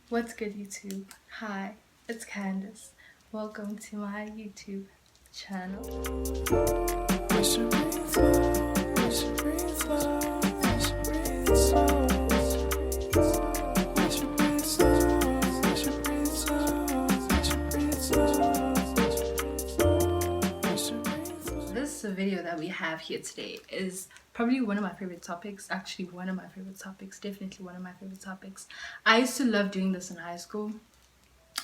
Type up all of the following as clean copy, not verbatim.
What's good, YouTube? Hi, it's Candace. Welcome to my YouTube channel. This video that we have here today is probably one of my favorite topics. Actually, one of my favorite topics. Definitely one of my favorite topics. I used to love doing this in high school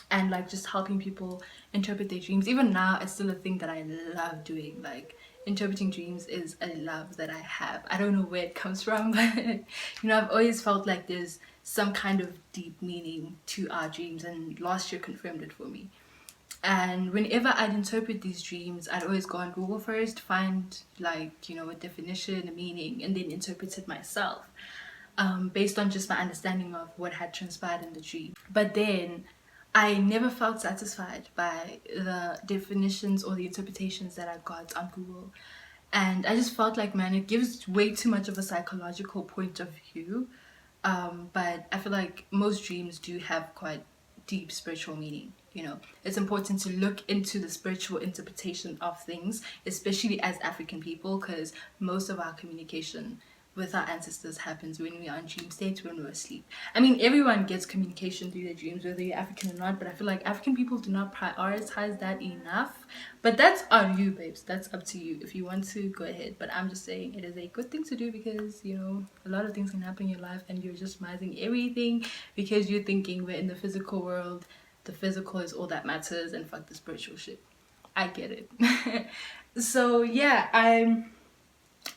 and like just helping people interpret their dreams. Even now, it's still a thing that I love doing. Like interpreting dreams is a love that I have. I don't know where it comes from, but I've always felt like there's some kind of deep meaning to our dreams, and last year confirmed it for me. And whenever I'd interpret these dreams, I'd always go on Google first, find like a definition, a meaning, and then interpret it myself, based on just my understanding of what had transpired in the dream. But then I never felt satisfied by the definitions or the interpretations that I got on Google. And I just felt like, man, it gives way too much of a psychological point of view. But I feel like most dreams do have quite deep spiritual meaning. It's important to look into the spiritual interpretation of things, especially as African people, because most of our communication with our ancestors happens when we are in dream state, when we're asleep. I mean, everyone gets communication through their dreams, whether you're African or not, but I feel like African people do not prioritize that enough. But that's on you, babes. That's up to you. If you want to, go ahead. But I'm just saying it is a good thing to do because, a lot of things can happen in your life and you're just mising everything because you're thinking we're in the physical world. The physical is all that matters and fuck the spiritual shit. I get it. So yeah,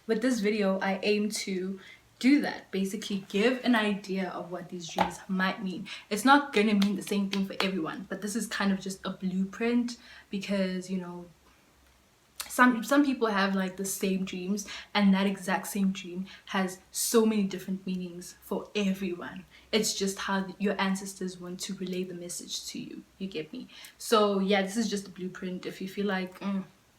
with this video I aim to do that, basically give an idea of what these dreams might mean. It's not gonna mean the same thing for everyone, but this is kind of just a blueprint because some people have like the same dreams, and that exact same dream has so many different meanings for everyone. It's just how your ancestors want to relay the message to you. You get me? So yeah, this is just a blueprint. If you feel like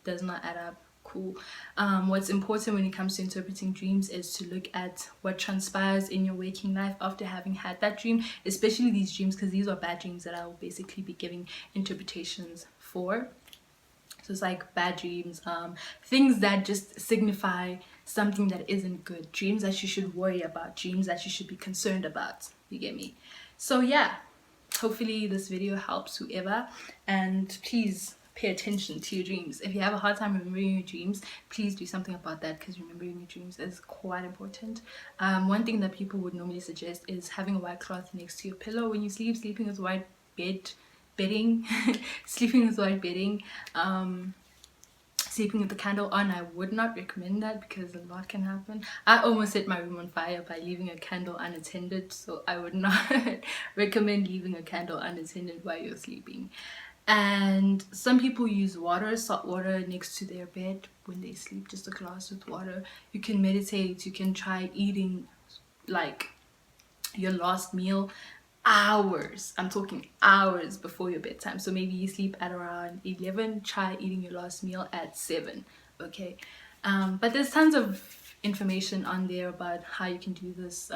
does not add up, cool. What's important when it comes to interpreting dreams is to look at what transpires in your waking life after having had that dream, especially these dreams, because these are bad dreams that I will basically be giving interpretations for. So it's like bad dreams, things that just signify something that isn't good, dreams that you should worry about, dreams that you should be concerned about. You get me? So yeah, hopefully this video helps whoever, and please pay attention to your dreams. If you have a hard time remembering your dreams, please do something about that, because remembering your dreams is quite important. One thing that people would normally suggest is having a white cloth next to your pillow when you sleep, sleeping with white bedding sleeping with white bedding, sleeping with the candle on. I would not recommend that because a lot can happen. I almost set my room on fire by leaving a candle unattended, so I would not recommend leaving a candle unattended while you're sleeping. And some people use water, salt water, next to their bed when they sleep, just a glass with water. You can meditate, you can try eating like your last meal hours, I'm talking hours before your bedtime. So maybe you sleep at around 11, try eating your last meal at 7. Okay, but there's tons of information on there about how you can do this,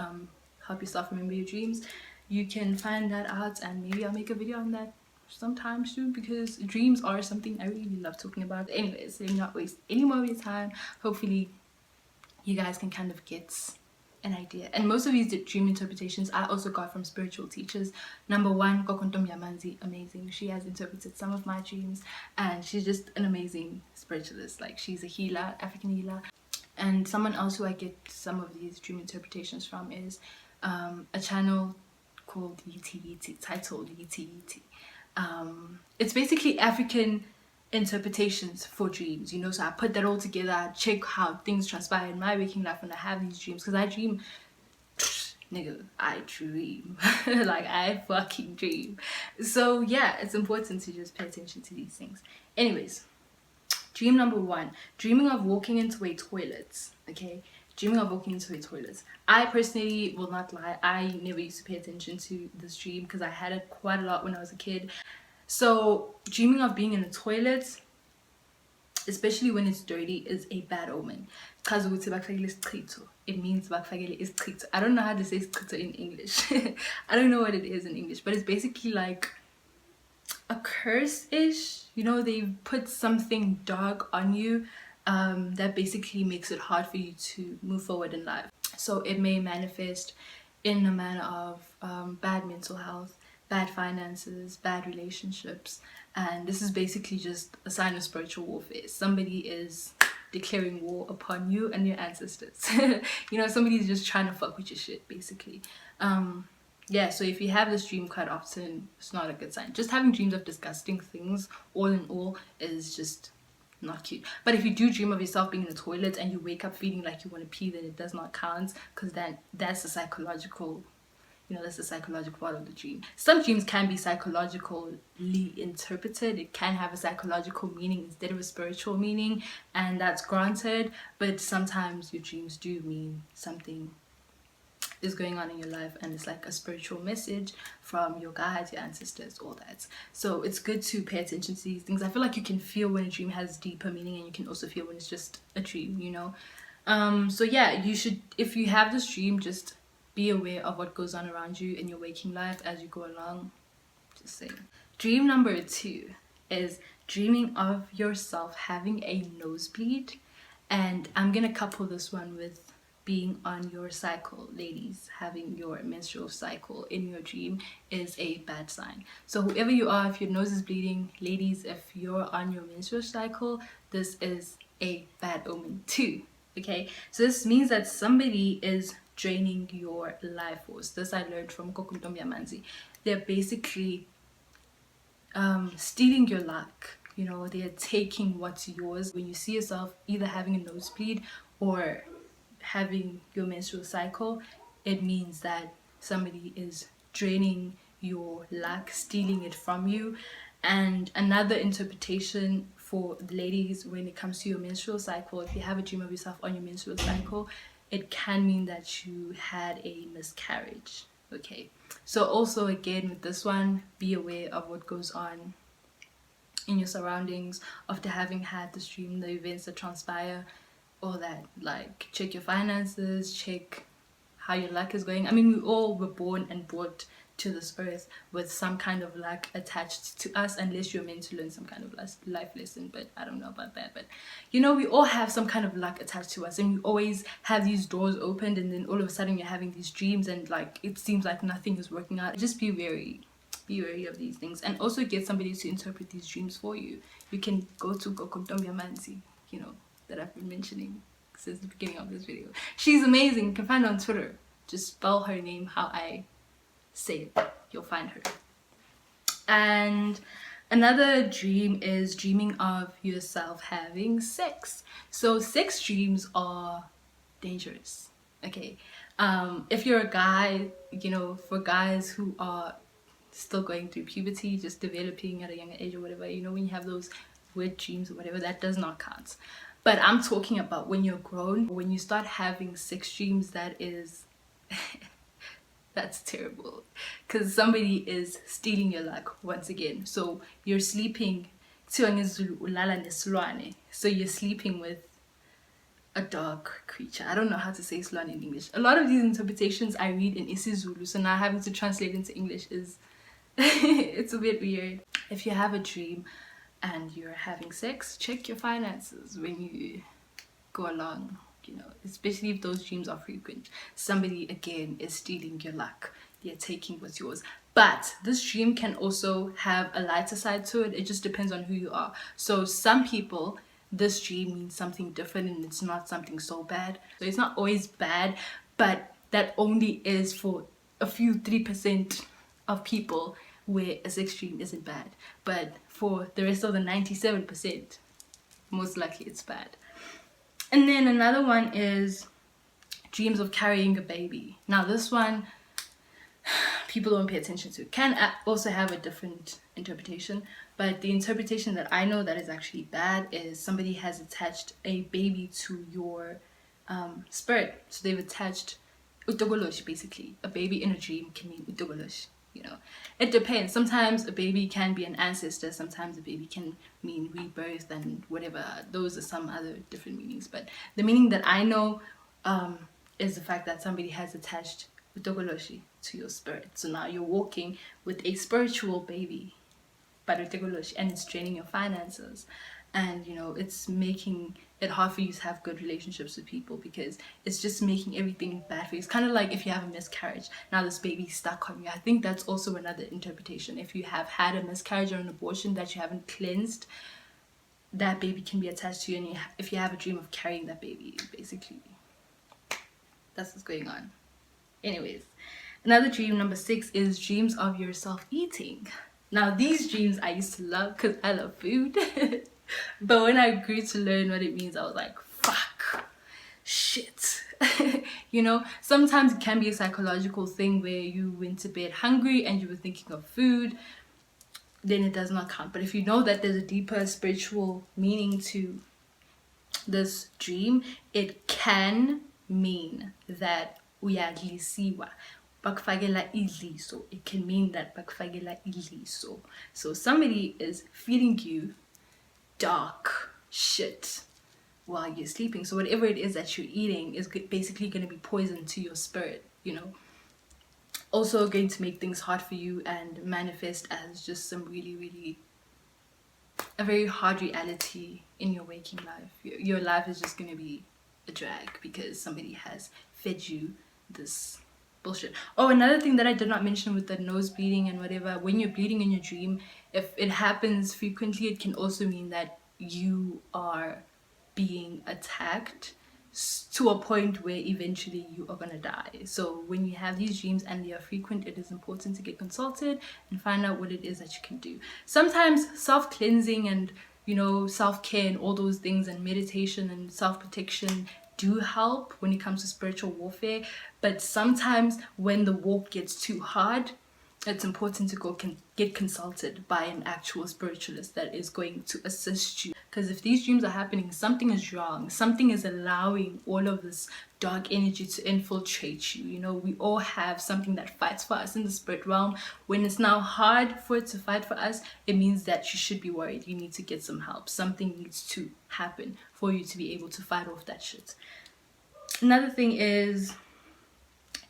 help yourself remember your dreams. You can find that out, and maybe I'll make a video on that sometime soon, because dreams are something I really love talking about. Anyways, let me not waste any more of your time. Hopefully you guys can kind of get an idea. And most of these dream interpretations I also got from spiritual teachers. Number one, Kokontom Yamanzi, amazing. She has interpreted some of my dreams, and she's just an amazing spiritualist. Like, she's a healer, African healer. And someone else who I get some of these dream interpretations from is a channel called Yiti Yiti, titled Yiti Yiti. It's basically African interpretations for dreams, so I put that all together. I check how things transpire in my waking life when I have these dreams, because I dream nigga, I dream like I fucking dream. So yeah, it's important to just pay attention to these things. Anyways, dream number one, dreaming of walking into a toilet. Okay, dreaming of walking into a toilet. I personally will not lie, I never used to pay attention to this dream because I had it quite a lot when I was a kid. So dreaming of being in a toilet, especially when it's dirty, is a bad omen. it means bakufakele isichitho. I don't know how to say isichitho in English. I don't know what it is in English, but it's basically like a curse-ish. You know, they put something dark on you that basically makes it hard for you to move forward in life. So it may manifest in a manner of bad mental health, bad finances, bad relationships, and this is basically just a sign of spiritual warfare. Somebody is declaring war upon you and your ancestors. You know, somebody's just trying to fuck with your shit, basically. Yeah, so if you have this dream quite often, it's not a good sign. Just having dreams of disgusting things, all in all, is just not cute. But if you do dream of yourself being in the toilet and you wake up feeling like you want to pee, then it does not count, because that's the psychological, you know, that's the psychological part of the dream. Some dreams can be psychologically interpreted. It can have a psychological meaning instead of a spiritual meaning, and that's granted. But sometimes your dreams do mean something is going on in your life, and it's like a spiritual message from your guides, your ancestors, all that. So it's good to pay attention to these things. I feel like you can feel when a dream has deeper meaning, and you can also feel when it's just a dream, you know. So yeah, you should, if you have this dream, just be aware of what goes on around you in your waking life as you go along. Just saying. Dream number 2 is dreaming of yourself having a nosebleed, and I'm gonna couple this one with being on your cycle. Ladies, having your menstrual cycle in your dream is a bad sign. So whoever you are, if your nose is bleeding, ladies, if you're on your menstrual cycle, this is a bad omen too. Okay, so this means that somebody is draining your life force. This I learned from Kokuntombi Amanzi. They're basically stealing your luck. You know, they're taking what's yours. When you see yourself either having a nosebleed or having your menstrual cycle, it means that somebody is draining your luck, stealing it from you. And another interpretation for the ladies, when it comes to your menstrual cycle, if you have a dream of yourself on your menstrual cycle, it can mean that you had a miscarriage. Okay, so also again with this one, be aware of what goes on in your surroundings after having had this dream, the events that transpire, all that. Like, check your finances, check how your luck is going. I mean, we all were born and brought to this earth with some kind of luck attached to us, unless you're meant to learn some kind of life lesson, but I don't know about that. But you know, we all have some kind of luck attached to us, and we always have these doors opened, and then all of a sudden you're having these dreams and like it seems like nothing is working out. Just be wary of these things, and also get somebody to interpret these dreams for you. You can go to Gokomtombi Amanzi, you know, that I've been mentioning since the beginning of this video. She's amazing. You can find her on Twitter. Just spell her name how I say it. You'll find her. And another dream is dreaming of yourself having sex. So sex dreams are dangerous. Okay. If you're a guy, you know, for guys who are still going through puberty, just developing at a younger age or whatever, you know, when you have those weird dreams or whatever, that does not count. But I'm talking about when you're grown, when you start having sex dreams, that is that's terrible, because somebody is stealing your luck once again. So you're sleeping, so you're sleeping with a dark creature. I don't know how to say Slane in English. A lot of these interpretations I read in isiZulu, so now having to translate into English is it's a bit weird. If you have a dream and you're having sex, check your finances when you go along, you know, especially if those dreams are frequent. Somebody again is stealing your luck. They're taking what's yours. But this dream can also have a lighter side to it. It just depends on who you are. So some people, this dream means something different and it's not something so bad. So it's not always bad, but that only is for a few 3% of people where a sex dream isn't bad. But for the rest of the 97%, most likely it's bad. And then another one is dreams of carrying a baby. Now this one, people don't pay attention to. It can also have a different interpretation, but the interpretation that I know that is actually bad is somebody has attached a baby to your spirit. So they've attached utogolosh, basically. A baby in a dream can mean utogolosh. you know. It depends. Sometimes a baby can be an ancestor, sometimes a baby can mean rebirth and whatever. Those are some other different meanings, but the meaning that I know is the fact that somebody has attached utokoloshi to your spirit. So now you're walking with a spiritual baby, but and it's draining your finances, and you know, it's making it hard for you to have good relationships with people because it's just making everything bad for you. It's kind of like if you have a miscarriage, now this baby's stuck on you. I think that's also another interpretation. If you have had a miscarriage or an abortion that you haven't cleansed, that baby can be attached to you, and if you have a dream of carrying that baby, basically that's what's going on. Anyways, another dream, number 6, is dreams of yourself eating. Now these dreams I used to love because I love food. But when I grew to learn what it means, I was like, fuck, shit. You know, sometimes it can be a psychological thing where you went to bed hungry and you were thinking of food, then it does not count. But if you know that there's a deeper spiritual meaning to this dream, it can mean that uyadlisiwa, bakufakela idliso. It can mean that bakufakela idliso. So somebody is feeding you dark shit while you're sleeping. So whatever it is that you're eating is basically going to be poison to your spirit, you know. Also going to make things hard for you and manifest as just some really a very hard reality in your waking life. Your life is just going to be a drag because somebody has fed you this bullshit. Oh, another thing that I did not mention with the nose bleeding and whatever, when you're bleeding in your dream, if it happens frequently, it can also mean that you are being attacked to a point where eventually you are gonna die. So when you have these dreams and they are frequent, it is important to get consulted and find out what it is that you can do. Sometimes self-cleansing and, you know, self-care and all those things and meditation and self-protection do help when it comes to spiritual warfare, but sometimes when the walk gets too hard, it's important to go get consulted by an actual spiritualist that is going to assist you. Because if these dreams are happening, something is wrong. Something is allowing all of this dark energy to infiltrate you. You know, we all have something that fights for us in the spirit realm. When it's now hard for it to fight for us, it means that you should be worried. You need to get some help. Something needs to happen for you to be able to fight off that shit. Another thing is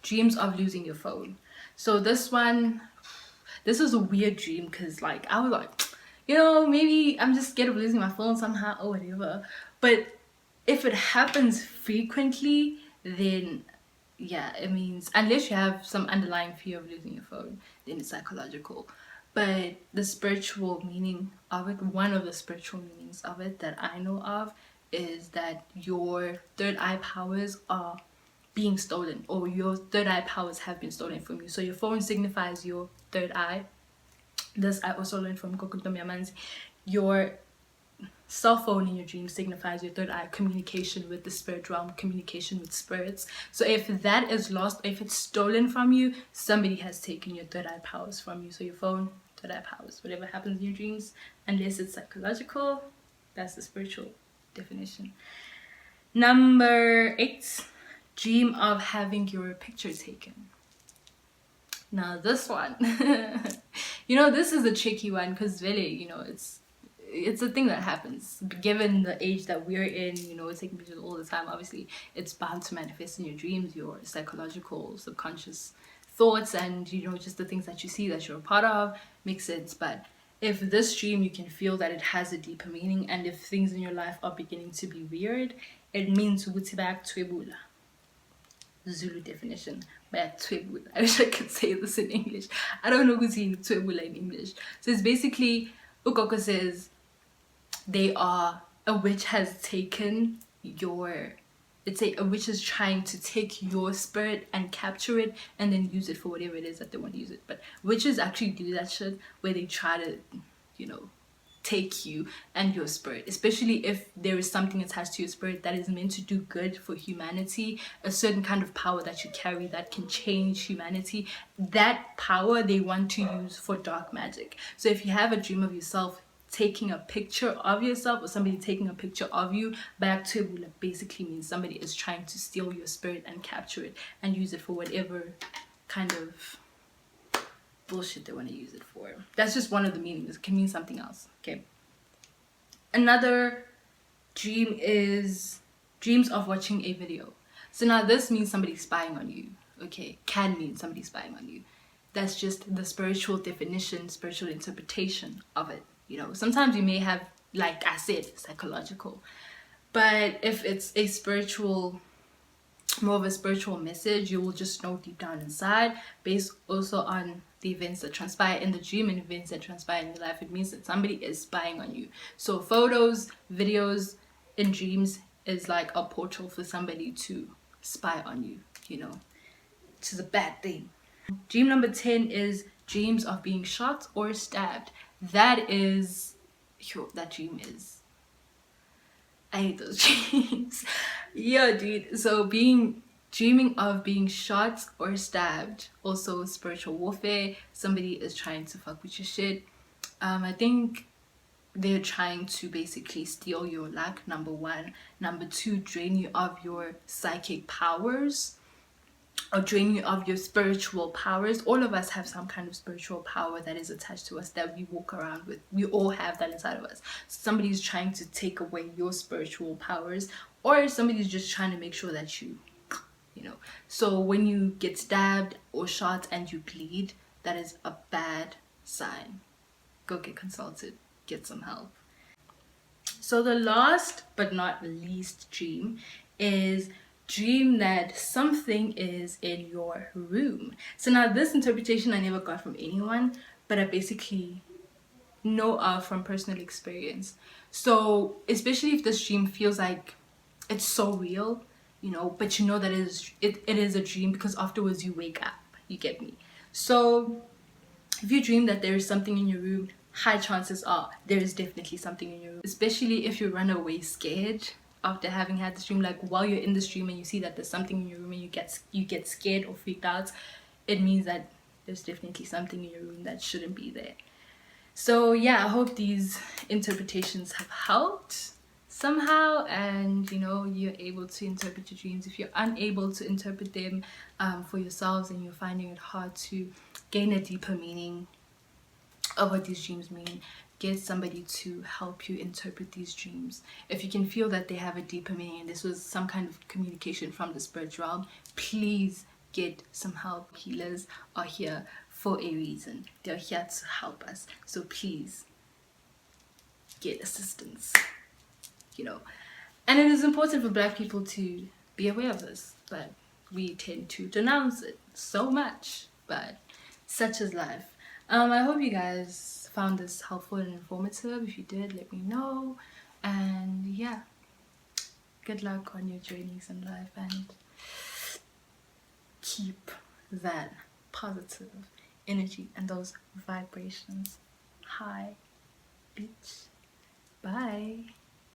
dreams of losing your phone. So this is a weird dream because like I was like, you know, maybe I'm just scared of losing my phone somehow or whatever. But if it happens frequently, then yeah, it means unless you have some underlying fear of losing your phone, then it's psychological. But the spiritual meaning of it, one of the spiritual meanings of it that I know of, is that your third eye powers are being stolen, or your third eye powers have been stolen from you. So your phone signifies your third eye. This I also learned from Kokutomi Amanzi. Your cell phone in your dream signifies your third eye, communication with the spirit realm, communication with spirits. So if that is lost, if it's stolen from you, somebody has taken your third eye powers from you. So your phone, third eye powers, whatever happens in your dreams, unless it's psychological, that's the spiritual definition. Number 8, dream of having your picture taken. Now this one, you know, this is a tricky one because really, you know, it's a thing that happens given the age that we're in. You know, taking pictures all the time, obviously it's bound to manifest in your dreams, your psychological subconscious thoughts, and you know, just the things that you see that you're a part of makes sense. But if this dream you can feel that it has a deeper meaning, and if things in your life are beginning to be weird, it means back twebula. Zulu definition. I wish I could say this in English. I don't know who's in twebula in English. So it's basically, Ukoko says a witch has taken your, let's say a witch is trying to take your spirit and capture it and then use it for whatever it is that they want to use it. But witches actually do that shit where they try to, you know, take you and your spirit, especially if there is something attached to your spirit that is meant to do good for humanity, a certain kind of power that you carry that can change humanity. That power they want to use for dark magic. So if you have a dream of yourself taking a picture of yourself, or somebody taking a picture of you, Bayaktuebula basically means somebody is trying to steal your spirit and capture it and use it for whatever kind of bullshit they want to use it for. That's just one of the meanings. It can mean something else. Okay. Another dream is dreams of watching a video. So now this means somebody spying on you. Okay, can mean somebody spying on you. That's just the spiritual definition, spiritual interpretation of it. You know, sometimes you may have, like I said, psychological. But if it's a spiritual, more of a spiritual message, you will just know deep down inside, based also on the events that transpire in the dream and events that transpire in your life. It means that somebody is spying on you. So photos, videos in dreams is like a portal for somebody to spy on you, you know, which is a bad thing. Dream number 10 is dreams of being shot or stabbed. That is, that dream is, I hate those dreams. Yeah, dude. So dreaming of being shot or stabbed, also spiritual warfare. Somebody is trying to fuck with your shit. I think they're trying to basically steal your luck, number one. Number two, drain you of your psychic powers, or drain you of your spiritual powers. All of us have some kind of spiritual power that is attached to us that we walk around with. We all have that inside of us. Somebody's trying to take away your spiritual powers, or somebody's just trying to make sure that you know. So when you get stabbed or shot and you bleed, that is a bad sign. Go get consulted, get some help. So the last but not least dream is dream that something is in your room. So now this interpretation I never got from anyone, but I basically know of from personal experience. So especially if this dream feels like it's so real, you know, but you know that it is a dream, because afterwards you wake up, you get me? So if you dream that there is something in your room, high chances are there is definitely something in your room. Especially if you run away scared after having had this dream, like while you're in the dream and you see that there's something in your room and you get scared or freaked out, it means that there's definitely something in your room that shouldn't be there. So yeah, I hope these interpretations have helped somehow, and you know, you're able to interpret your dreams. If you're unable to interpret them for yourselves and you're finding it hard to gain a deeper meaning of what these dreams mean, get somebody to help you interpret these dreams. If you can feel that they have a deeper meaning and this was some kind of communication from the spirit realm, please get some help. Healers are here for a reason. They're here to help us. So please get assistance, you know. And it is important for Black people to be aware of this, but we tend to denounce it so much. But such is life. I hope you guys found this helpful and informative. If you did, let me know. And yeah, good luck on your journeys in life, and keep that positive energy and those vibrations high, bitch. Bye.